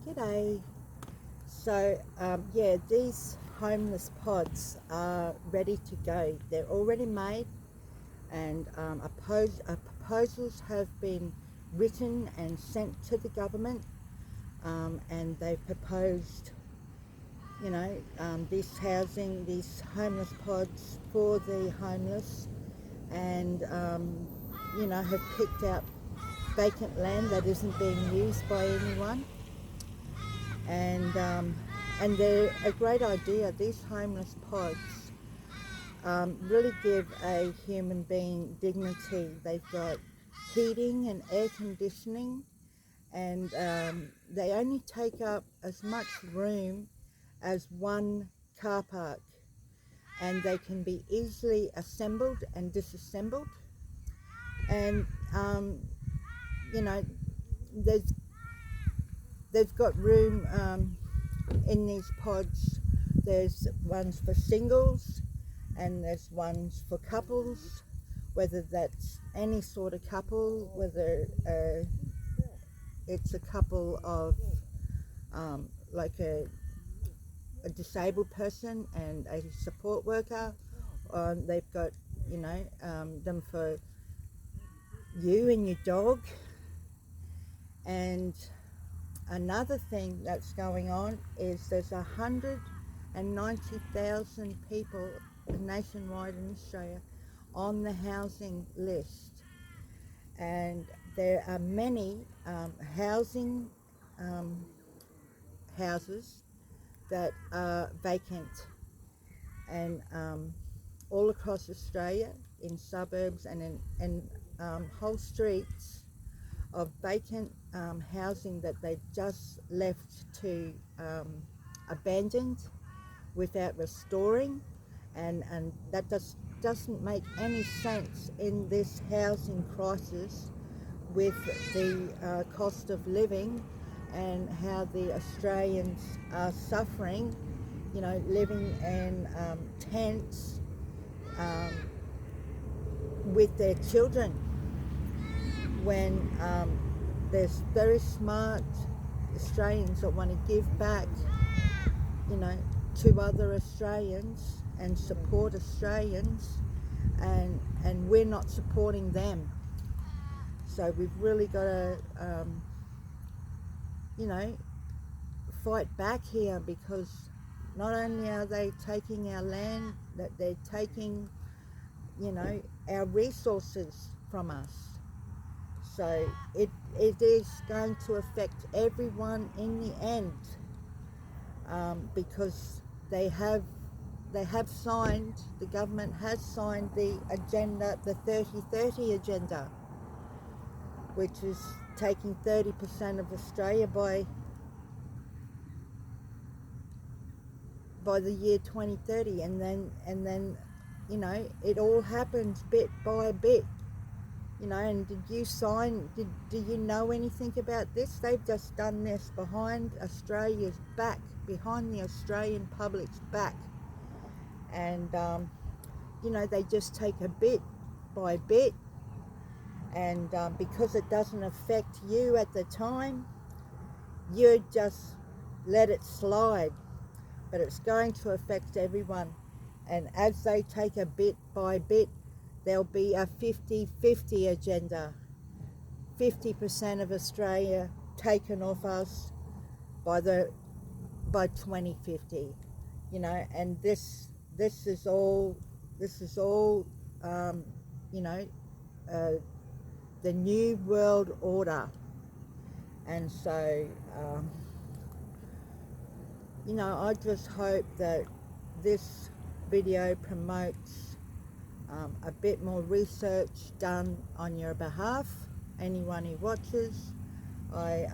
G'day. So, yeah, these homeless pods are ready to go. They're already made, and proposals have been written and sent to the government, and they've proposed, this housing, these homeless pods for the homeless, and, have picked out vacant land that isn't being used by anyone. And they're a great idea. These homeless pods really give a human being dignity. They've got heating and air conditioning, and they only take up as much room as one car park, and they can be easily assembled and disassembled. And you know, there's they've got room in these pods. There's ones for singles and there's ones for couples, whether that's any sort of couple, whether it's a couple of like a disabled person and a support worker. They've got them for you and your dog. And another thing that's going on is there's 190,000 people nationwide in Australia on the housing list, and there are many houses that are vacant, and all across Australia, in suburbs and in whole streets of vacant housing that they just left to abandoned without restoring, and that doesn't make any sense in this housing crisis with the cost of living and how the Australians are suffering, living in tents with their children, when there's very smart Australians that want to give back, to other Australians and support Australians, and we're not supporting them. So we've really got to, fight back here, because not only are they taking our land, that they're taking, our resources from us. So it is going to affect everyone in the end, because they have signed, the government has signed the agenda, the 30-30 agenda, which is taking 30% of Australia by the year 2030, and then it all happens bit by bit. And do you know anything about this? They've just done this behind Australia's back, behind the Australian public's back. And, they just take a bit by bit, and because it doesn't affect you at the time, you just let it slide. But it's going to affect everyone. And as they take a bit by bit, there'll be a 50-50 agenda. 50% of Australia taken off us by 2050. And this is all the new world order. And so I just hope that this video promotes a bit more research done on your behalf. Anyone who watches, I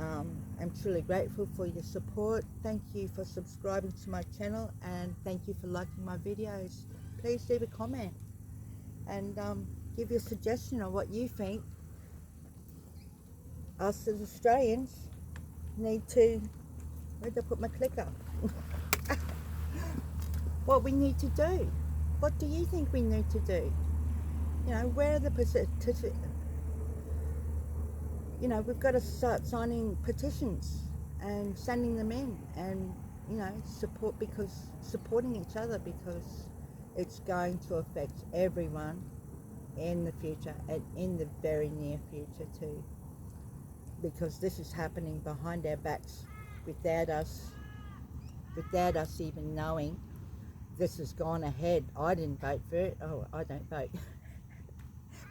am truly grateful for your support. Thank you for subscribing to my channel, and thank you for liking my videos. Please leave a comment and give your suggestion on what you think us as Australians need to, where'd I put my clicker? What we need to do. What do you think we need to do? Where are the we've got to start signing petitions and sending them in, and you know, supporting each other, because it's going to affect everyone in the future, and in the very near future too, because this is happening behind our backs without us even knowing. This has gone ahead. I didn't vote for it. Oh, I don't vote.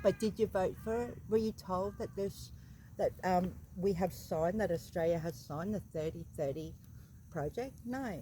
But did you vote for it? Were you told that we have signed, that Australia has signed the 30-30 project? No.